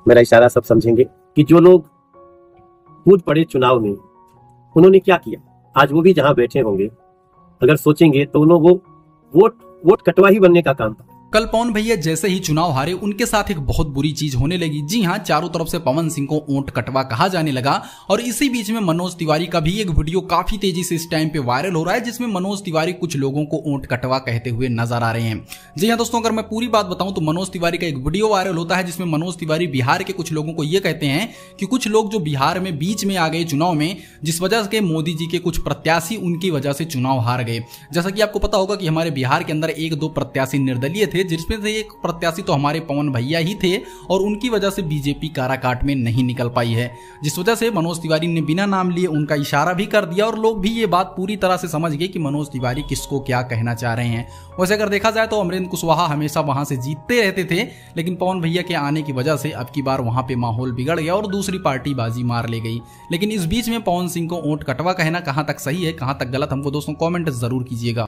मेरा इशारा सब समझेंगे कि जो लोग कूद पड़े चुनाव में, उन्होंने क्या किया। आज वो भी जहां बैठे होंगे, अगर सोचेंगे तो उन्होंने वो वोट कटवा ही बनने का काम था। कल पवन भैया जैसे ही चुनाव हारे, उनके साथ एक बहुत बुरी चीज होने लगी। जी हां, चारों तरफ से पवन सिंह को ऊंट कटवा कहा जाने लगा। और इसी बीच में मनोज तिवारी का भी एक वीडियो काफी तेजी से इस टाइम पे वायरल हो रहा है, जिसमें मनोज तिवारी कुछ लोगों को ऊंट कटवा कहते हुए नजर आ रहे हैं। जी हां दोस्तों, अगर मैं पूरी बात बताऊं तो मनोज तिवारी का एक वीडियो वायरल होता है, जिसमें मनोज तिवारी बिहार के कुछ लोगों को यह कहते हैं कि कुछ लोग जो बिहार में बीच में आ गए चुनाव में, जिस वजह से मोदी जी के कुछ प्रत्याशी उनकी वजह से चुनाव हार गए। जैसा कि आपको पता होगा कि हमारे बिहार के अंदर एक दो प्रत्याशी निर्दलीय थे, जिसमें से एक प्रत्याशी तो हमारे पवन भैया ही थे, और उनकी वजह से बीजेपी काराकाट में नहीं निकल पाई है। जिस वजह से मनोज तिवारी ने बिना नाम लिए उनका इशारा भी कर दिया, और लोग भी ये बात पूरी तरह से समझ गए कि मनोज तिवारी किसको क्या कहना चाह रहे हैं। वैसे अगर देखा जाए तो अमरेंद्र कुशवाहा हमेशा वहां से जीतते रहते थे, लेकिन पवन भैया के आने की वजह से अब की बार वहां पे माहौल बिगड़ गया और दूसरी पार्टी बाजी मार ले गई। लेकिन इस बीच में पवन सिंह को ऊंट कटवा कहना कहां तक सही है, कहां तक गलत, हमको दोस्तों कमेंट जरूर कीजिएगा।